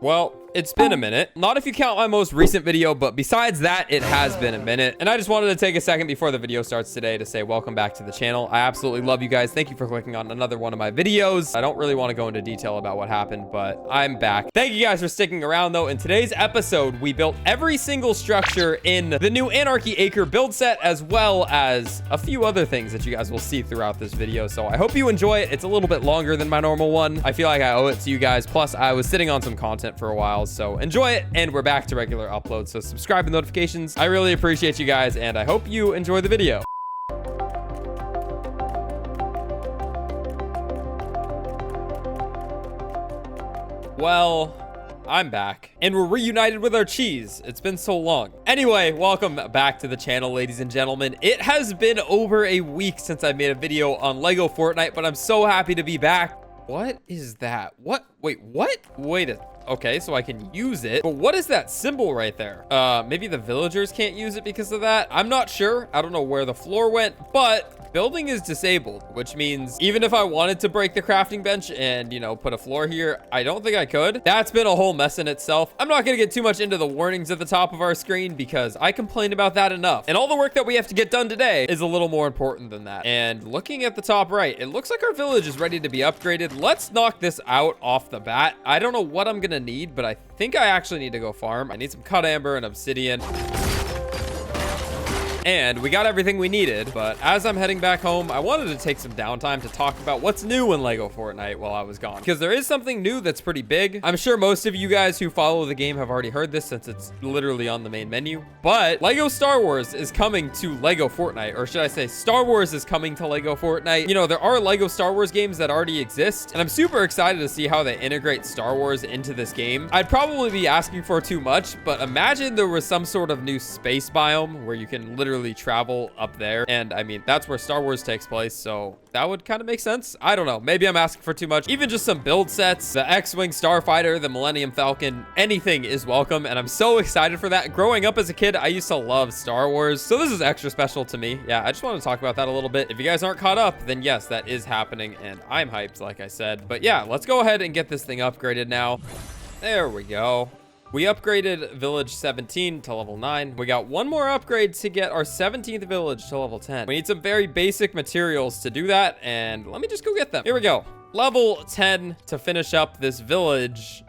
Well, it's been a minute. Not if you count my most recent video, but besides that, it has been a minute. And I just wanted to take a second before the video starts today to say welcome back to the channel. I absolutely love you guys. Thank you for clicking on another one of my videos. I don't really want to go into detail about what happened, but I'm back. Thank you guys for sticking around, though. In today's episode, we built every single structure in the new Anarchy Acre build set, as well as a few other things that you guys will see throughout this video. So I hope you enjoy it. It's a little bit longer than my normal one. I feel like I owe it to you guys. Plus, I was sitting on some content for a while, so enjoy it. And we're back to regular uploads, so subscribe and notifications. I really appreciate you guys, and I hope you enjoy the video. Well, I'm back, and we're reunited with our cheese. It's been so long. Anyway, welcome back to the channel, ladies and gentlemen. It has been over a week since I made a video on Lego Fortnite, but I'm so happy to be back. What is that? What? Wait, what? Okay, so I can use it, but what is that symbol right there? Maybe the villagers can't use it because of that? I'm not sure. I don't know where the floor went, but building is disabled, which means even if I wanted to break the crafting bench and, you know, put a floor here, I don't think I could. That's been a whole mess in itself. I'm not gonna get too much into the warnings at the top of our screen because I complained about that enough. And all the work that we have to get done today is a little more important than that. And looking at the top right, it looks like our village is ready to be upgraded. Let's knock this out off the bat. I don't know what I'm gonna need, but I think I actually need to go farm. I need some cut amber and obsidian. And we got everything we needed, but as I'm heading back home, I wanted to take some downtime to talk about what's new in Lego Fortnite while I was gone, because there is something new that's pretty big. I'm sure most of you guys who follow the game have already heard this since it's literally on the main menu, but Lego Star Wars is coming to Lego Fortnite, or should I say Star Wars is coming to Lego Fortnite. You know, there are Lego Star Wars games that already exist, and I'm super excited to see how they integrate Star Wars into this game. I'd probably be asking for too much, but imagine there was some sort of new space biome where you can literally travel up there, and I mean that's where Star Wars takes place, so that would kind of make sense. I don't know, maybe I'm asking for too much. Even just some build sets, the X-Wing Starfighter, the Millennium Falcon, anything is welcome, and I'm so excited for that. Growing up as a kid, I used to love Star Wars, so this is extra special to me. Yeah, I just want to talk about that a little bit. If you guys aren't caught up, then yes, that is happening, and I'm hyped, like I said. But yeah, let's go ahead and get this thing upgraded now. There we go. We upgraded village 17 to level 9. We got one more upgrade to get our 17th village to level 10. We need some very basic materials to do that, and let me just go get them. Here we go. Level 10 to finish up this village.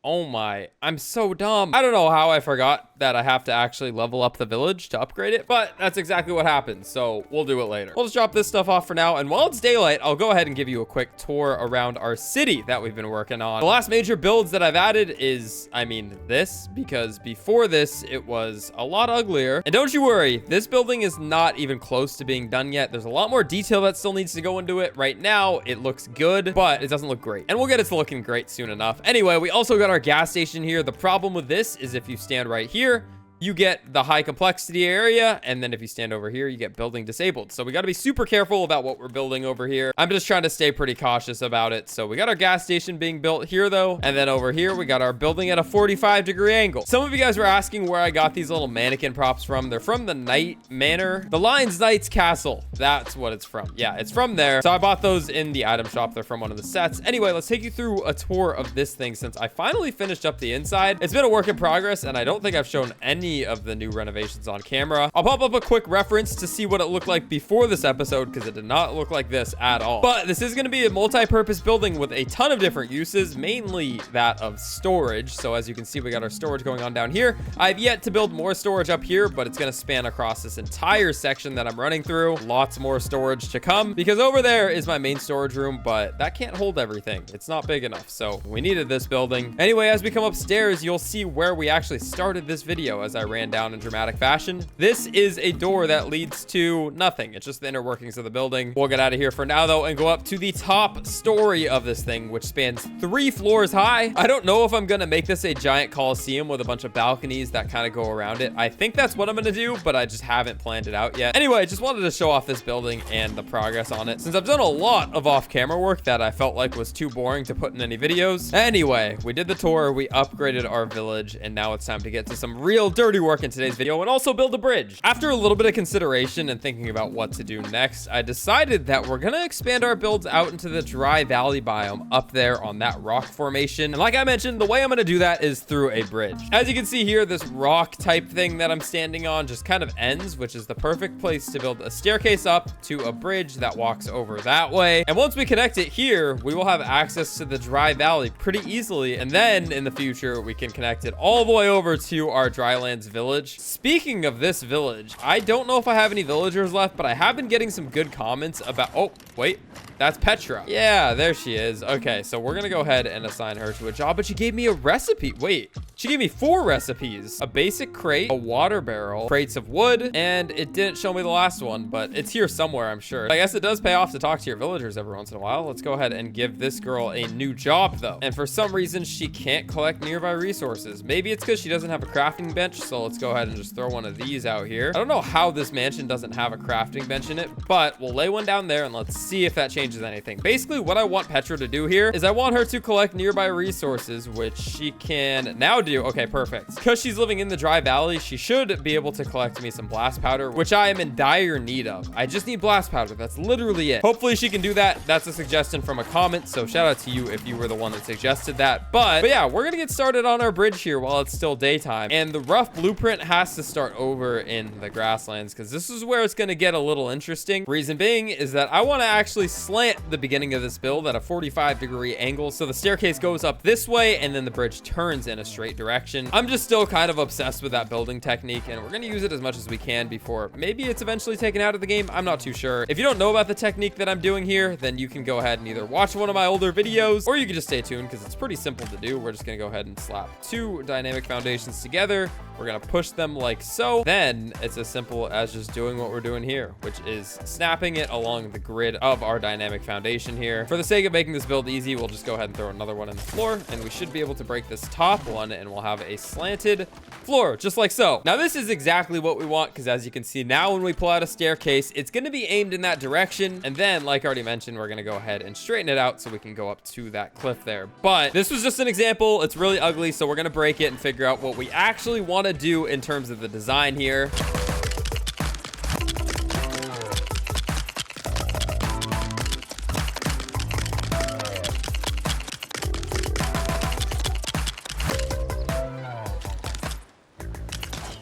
Oh my, I'm so dumb. I don't know how I forgot that I have to actually level up the village to upgrade it, but that's exactly what happens, so we'll do it later. We'll just drop this stuff off for now, and while it's daylight, I'll go ahead and give you a quick tour around our city that we've been working on. The last major builds that I've added is, I mean, this, because before this, it was a lot uglier. And don't you worry, this building is not even close to being done yet. There's a lot more detail that still needs to go into it. Right now, it looks good, but it doesn't look great. And we'll get it to looking great soon enough. Anyway, we also got our gas station here. The problem with this is if you stand right here, you get the high complexity area, and then if you stand over here, you get building disabled. So we got to be super careful about what we're building over here. I'm just trying to stay pretty cautious about it. So we got our gas station being built here though, and then over here we got our building at a 45-degree angle. Some of you guys were asking where I got these little mannequin props from. They're from the Knight Manor, the Lion's Knight's Castle. That's what it's from. Yeah, it's from there. So I bought those in the item shop. They're from one of the sets. Anyway, let's take you through a tour of this thing since I finally finished up the inside. It's been a work in progress, and I don't think I've shown any of the new renovations on camera. I'll pop up a quick reference to see what it looked like before this episode, because it did not look like this at all. But this is going to be a multi-purpose building with a ton of different uses, mainly that of storage. So as you can see, we got our storage going on down here. I've yet to build more storage up here, but it's going to span across this entire section that I'm running through. Lots more storage to come, because over there is my main storage room, but that can't hold everything. It's not big enough, so we needed this building. Anyway, as we come upstairs, you'll see where we actually started this video as I ran down in dramatic fashion. This is a door that leads to nothing. It's just the inner workings of the building. We'll get out of here for now though and go up to the top story of this thing, which spans 3 floors high. I don't know if I'm gonna make this a giant coliseum with a bunch of balconies that kind of go around it. I think that's what I'm gonna do, but I just haven't planned it out yet. Anyway, I just wanted to show off this building and the progress on it, since I've done a lot of off-camera work that I felt like was too boring to put in any videos. Anyway, we did the tour, we upgraded our village, and now it's time to get to some real dirt dirty work in today's video and also build a bridge. After a little bit of consideration and thinking about what to do next, I decided that we're gonna expand our builds out into the dry valley biome up there on that rock formation. And like I mentioned, the way I'm gonna do that is through a bridge. As you can see here, this rock type thing that I'm standing on just kind of ends, which is the perfect place to build a staircase up to a bridge that walks over that way. And once we connect it here, we will have access to the dry valley pretty easily. And then in the future, we can connect it all the way over to our drylands village. Speaking of this village, I don't know if I have any villagers left, but I have been getting some good comments about, oh, wait. That's Petra. Yeah, there she is. Okay, so we're gonna go ahead and assign her to a job, but she gave me a recipe. Wait, she gave me 4 recipes. A basic crate, a water barrel, crates of wood, and it didn't show me the last one, but it's here somewhere, I'm sure. I guess it does pay off to talk to your villagers every once in a while. Let's go ahead and give this girl a new job, though. And for some reason, she can't collect nearby resources. Maybe it's because she doesn't have a crafting bench, so let's go ahead and just throw one of these out here. I don't know how this mansion doesn't have a crafting bench in it, but we'll lay one down there and let's see if that changes anything. Basically, what I want Petra to do here is I want her to collect nearby resources, which she can now do. Okay, perfect. Because she's living in the dry valley, she should be able to collect me some blast powder, which I am in dire need of. I just need blast powder. That's literally it. Hopefully she can do that. That's a suggestion from a comment, so shout out to you if you were the one that suggested that. But yeah, we're gonna get started on our bridge here while it's still daytime, and the rough blueprint has to start over in the grasslands because this is where it's gonna get a little interesting. Reason being is that I want to actually slant the beginning of this build at a 45-degree angle, so the staircase goes up this way and then the bridge turns in a straight direction. I'm just still kind of obsessed with that building technique, and we're going to use it as much as we can before maybe it's eventually taken out of the game. I'm not too sure. If you don't know about the technique that I'm doing here, then you can go ahead and either watch one of my older videos or you can just stay tuned because it's pretty simple to do. We're just going to go ahead and slap 2 dynamic foundations together. We're going to push them like so. Then it's as simple as just doing what we're doing here, which is snapping it along the grid of our dynamic foundation here. For the sake of making this build easy, we'll just go ahead and throw another one in the floor, and we should be able to break this top one, and we'll have a slanted floor, just like so. Now, this is exactly what we want, because as you can see now, when we pull out a staircase, it's going to be aimed in that direction. And then, like I already mentioned, we're going to go ahead and straighten it out so we can go up to that cliff there. But this was just an example. It's really ugly, so we're going to break it and figure out what we actually want to do in terms of the design here.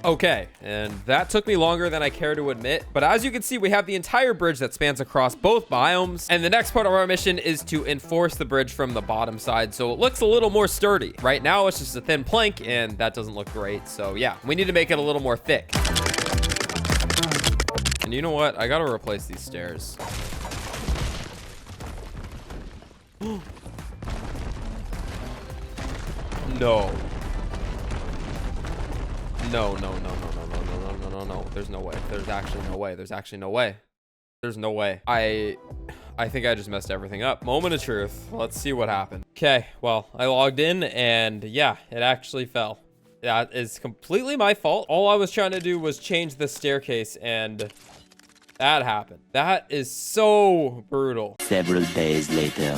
Okay, and that took me longer than I care to admit, but as you can see, we have the entire bridge that spans across both biomes, and the next part of our mission is to enforce the bridge from the bottom side so it looks a little more sturdy. Right now, it's just a thin plank, and that doesn't look great, so yeah, we need to make it a little more thick. And you know what? I gotta replace these stairs. No. No. There's no way. There's actually no way. There's actually no way. There's no way. I think I just messed everything up. Moment of truth. Let's see what happened. Okay, well, I logged in and yeah, it actually fell. That is completely my fault. All I was trying to do was change the staircase and that happened. That is so brutal. Several days later.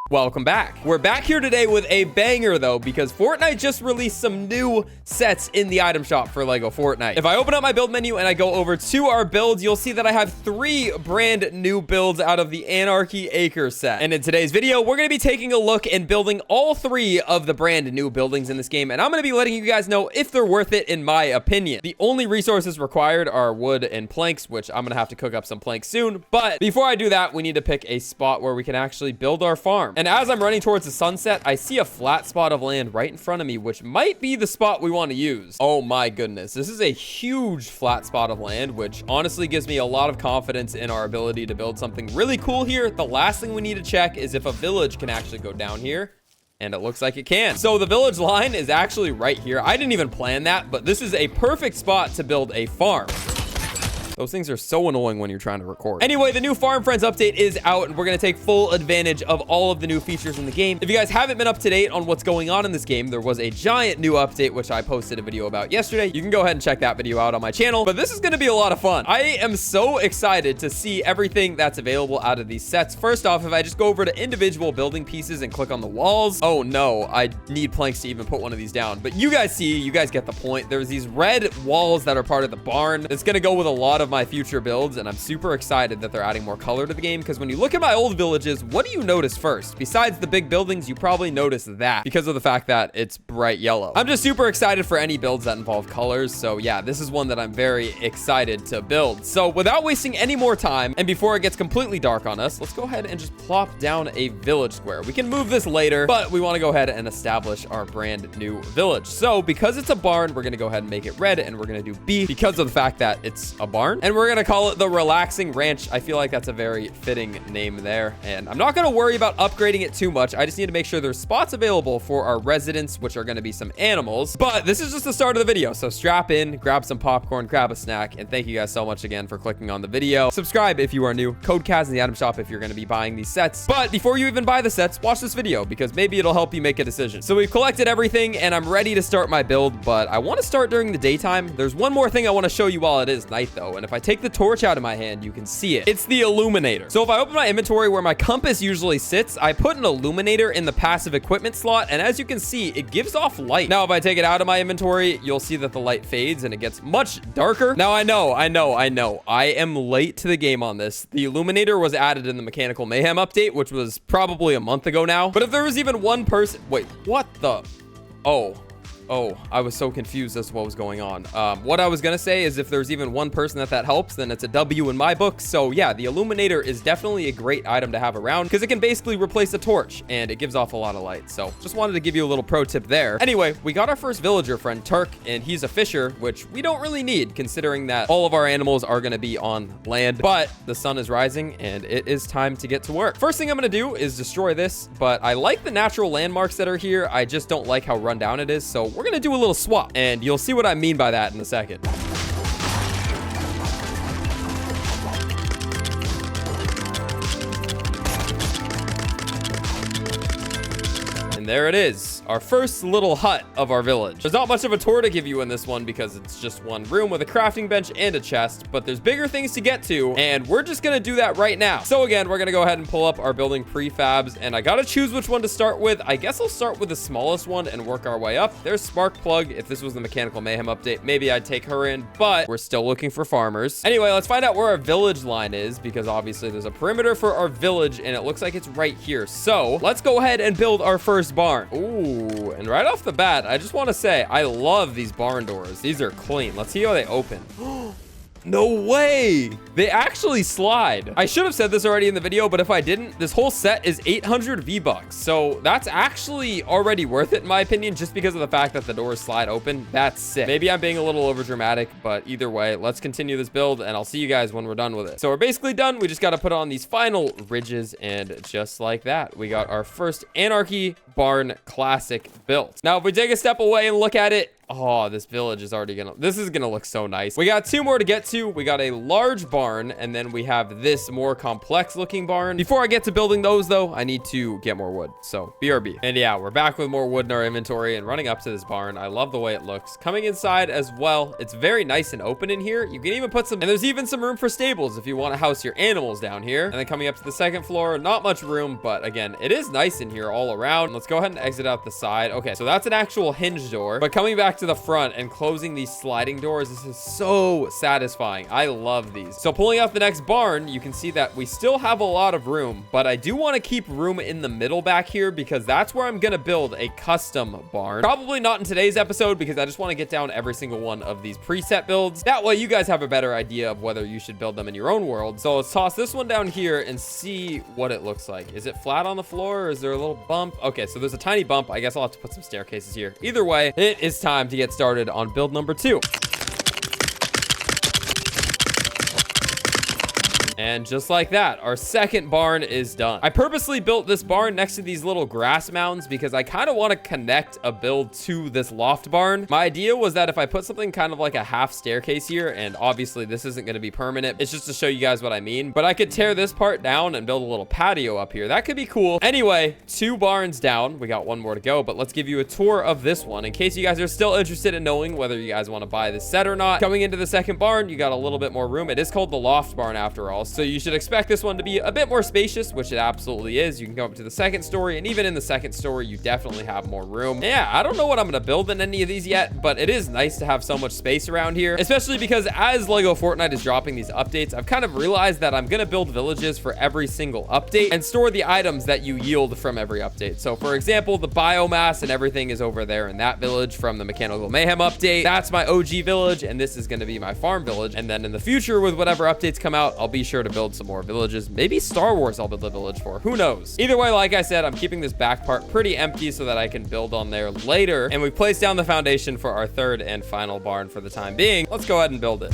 Welcome back. We're back here today with a banger though, because Fortnite just released some new sets in the item shop for Lego Fortnite. If I open up my build menu and I go over to our builds, you'll see that I have 3 brand new builds out of the Anarchy Acre set. And in today's video, we're going to be taking a look and building all 3 of the brand new buildings in this game. And I'm going to be letting you guys know if they're worth it in my opinion. The only resources required are wood and planks, which I'm going to have to cook up some planks soon. But before I do that, we need to pick a spot where we can actually build our farm. And as I'm running towards the sunset, I see a flat spot of land right in front of me, which might be the spot we want to use. Oh my goodness. This is a huge flat spot of land, which honestly gives me a lot of confidence in our ability to build something really cool here. The last thing we need to check is if a village can actually go down here. And it looks like it can. So the village line is actually right here. I didn't even plan that, but this is a perfect spot to build a farm. Those things are so annoying when you're trying to record. Anyway, the new Farm Friends update is out, and we're going to take full advantage of all of the new features in the game. If you guys haven't been up to date on what's going on in this game, there was a giant new update, which I posted a video about yesterday. You can go ahead and check that video out on my channel, but this is going to be a lot of fun. I am so excited to see everything that's available out of these sets. First off, if I just go over to individual building pieces and click on the walls, oh no, I need planks to even put one of these down. But you guys get the point. There's these red walls that are part of the barn. It's going to go with a lot of my future builds, and I'm super excited that they're adding more color to the game, because when you look at my old villages, what do you notice first? Besides the big buildings, you probably notice that because of the fact that it's bright yellow. I'm just super excited for any builds that involve colors. So yeah, this is one that I'm very excited to build. So without wasting any more time, and before it gets completely dark on us, let's go ahead and just plop down a village square. We can move this later, but we want to go ahead and establish our brand new village. So because it's a barn, we're going to go ahead and make it red, and we're going to do B because of the fact that it's a barn, and we're going to call it the Relaxing Ranch. I feel like that's a very fitting name there, and I'm not going to worry about upgrading it too much. I just need to make sure there's spots available for our residents, which are going to be some animals. But this is just the start of the video, so strap in, grab some popcorn, grab a snack, and thank you guys so much again for clicking on the video. Subscribe if you are new. Code Kaz in the item shop if you're going to be buying these sets. But before you even buy the sets, watch this video, because maybe it'll help you make a decision. So we've collected everything, and I'm ready to start my build, but I want to start during the daytime. There's one more thing I want to show you while it is night, though, and if I take the torch out of my hand, you can see it. It's the illuminator. So if I open my inventory where my compass usually sits, I put an illuminator in the passive equipment slot, and as you can see, it gives off light. Now, if I take it out of my inventory, you'll see that the light fades and it gets much darker. Now, I know. I am late to the game on this. The illuminator was added in the Mechanical Mayhem update, which was probably a month ago now. But if there was even one person... Wait, what the... Oh, I was so confused as to what was going on. What I was gonna say is if there's even one person that helps, then it's a W in my book. So yeah, the illuminator is definitely a great item to have around because it can basically replace a torch and it gives off a lot of light. So just wanted to give you a little pro tip there. Anyway, we got our first villager friend, Turk, and he's a fisher, which we don't really need considering that all of our animals are gonna be on land. But the sun is rising and it is time to get to work. First thing I'm gonna do is destroy this, but I like the natural landmarks that are here. I just don't like how run down it is. So we're gonna do a little swap, and you'll see what I mean by that in a second. There it is, our first little hut of our village. There's not much of a tour to give you in this one because it's just one room with a crafting bench and a chest, but there's bigger things to get to, and we're just gonna do that right now. So again, we're gonna go ahead and pull up our building prefabs, and I gotta choose which one to start with. I guess I'll start with the smallest one and work our way up. There's Sparkplug. If this was the Mechanical Mayhem update, maybe I'd take her in, but we're still looking for farmers. Anyway, let's find out where our village line is, because obviously there's a perimeter for our village, and it looks like it's right here. So let's go ahead and build our first barn. Ooh, and right off the bat, I just want to say, I love these barn doors. These are clean. Let's see how they open. No way. They actually slide. I should have said this already in the video, but if I didn't, this whole set is 800 V-Bucks. So that's actually already worth it in my opinion, just because of the fact that the doors slide open. That's sick. Maybe I'm being a little over dramatic, but either way, let's continue this build and I'll see you guys when we're done with it. So we're basically done. We just got to put on these final ridges, and just like that, we got our first Anarchy barn classic built. Now, if we take a step away and look at it, oh, this village is already this is gonna look so nice. We got two more to get to. We got a large barn, and then we have this more complex looking barn. Before I get to building those though, I need to get more wood. So BRB. And yeah, we're back with more wood in our inventory and running up to this barn. I love the way it looks. Coming inside as well, it's very nice and open in here. You can even put some, and there's even some room for stables if you want to house your animals down here. And then coming up to the second floor, not much room, but again, it is nice in here all around. Let's go ahead and exit out the side. Okay, so that's an actual hinge door, but coming back to the front and closing these sliding doors, this is so satisfying. I love these. So pulling out the next barn, you can see that we still have a lot of room, but I do want to keep room in the middle back here because that's where I'm gonna build a custom barn. Probably not in today's episode because I just want to get down every single one of these preset builds. That way you guys have a better idea of whether you should build them in your own world. So let's toss this one down here and see what it looks like. Is it flat on the floor or is there a little bump? Okay, so there's a tiny bump. I guess I'll have to put some staircases here. Either way, it is time to get started on build number 2. And just like that, our second barn is done. I purposely built this barn next to these little grass mounds because I kind of want to connect a build to this loft barn. My idea was that if I put something kind of like a half staircase here, and obviously this isn't going to be permanent, it's just to show you guys what I mean, but I could tear this part down and build a little patio up here. That could be cool. Anyway, 2 barns down. We got 1 more to go, but let's give you a tour of this one in case you guys are still interested in knowing whether you guys want to buy this set or not. Coming into the second barn, you got a little bit more room. It is called the loft barn after all, so you should expect this one to be a bit more spacious, which it absolutely is. You can go up to the second story, and even in the second story, you definitely have more room. Yeah, I don't know what I'm going to build in any of these yet, but it is nice to have so much space around here, especially because as Lego Fortnite is dropping these updates, I've kind of realized that I'm going to build villages for every single update and store the items that you yield from every update. So for example, the biomass and everything is over there in that village from the Mechanical Mayhem update. That's my OG village, and this is going to be my farm village. And then in the future, with whatever updates come out, I'll be sure to build some more villages. Maybe Star Wars I'll build a village for. Who knows? Either way, like I said, I'm keeping this back part pretty empty so that I can build on there later. And we placed down the foundation for our third and final barn for the time being. Let's go ahead and build it.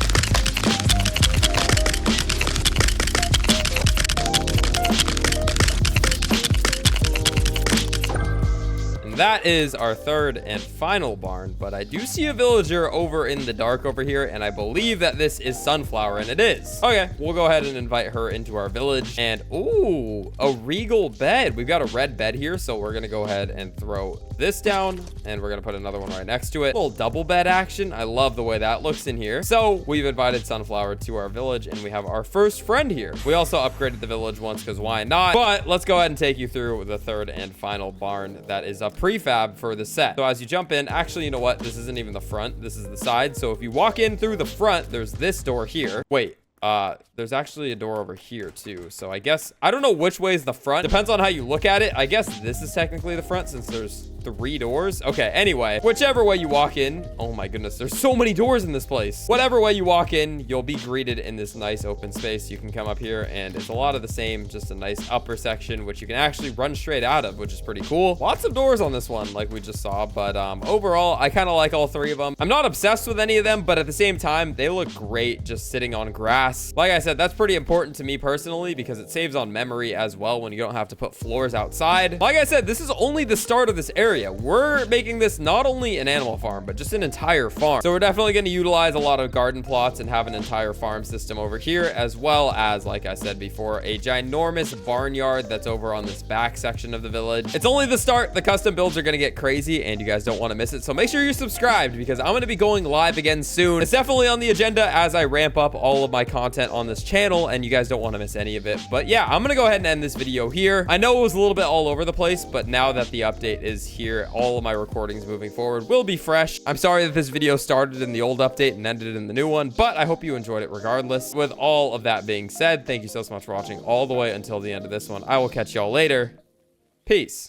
That is our third and final barn, but I do see a villager over in the dark over here, and I believe that this is Sunflower, and it is. Okay, we'll go ahead and invite her into our village. And ooh, a regal bed. We've got a red bed here, so we're gonna go ahead and throw this down, and we're gonna put another one right next to it. A little double bed action. I love the way that looks in here. So we've invited Sunflower to our village, and we have our first friend here. We also upgraded the village once because why not? But let's go ahead and take you through the third and final barn that is a prefab for the set. So as you jump in, actually, you know what? This isn't even the front. This is the side. So if you walk in through the front, there's this door here. Wait. There's actually a door over here too. So I guess, I don't know which way is the front. Depends on how you look at it. I guess this is technically the front since there's 3 doors. Okay, anyway, whichever way you walk in, oh my goodness, there's so many doors in this place. Whatever way you walk in, you'll be greeted in this nice open space. You can come up here and it's a lot of the same, just a nice upper section, which you can actually run straight out of, which is pretty cool. Lots of doors on this one, like we just saw, but overall, I kind of like all 3 of them. I'm not obsessed with any of them, but at the same time, they look great just sitting on grass. Like I said, that's pretty important to me personally because it saves on memory as well when you don't have to put floors outside. Like I said, this is only the start of this area. We're making this not only an animal farm, but just an entire farm. So we're definitely going to utilize a lot of garden plots and have an entire farm system over here, as well as, like I said before, a ginormous barnyard that's over on this back section of the village. It's only the start. The custom builds are going to get crazy and you guys don't want to miss it. So make sure you're subscribed because I'm going to be going live again soon. It's definitely on the agenda as I ramp up all of my content on this channel and you guys don't want to miss any of it. But yeah, I'm gonna go ahead and end this video here. I know it was a little bit all over the place, but now that the update is here, all of my recordings moving forward will be fresh. I'm sorry that this video started in the old update and ended in the new one, but I hope you enjoyed it regardless. With all of that being said, thank you so much for watching all the way until the end of this one. I will catch y'all later. Peace.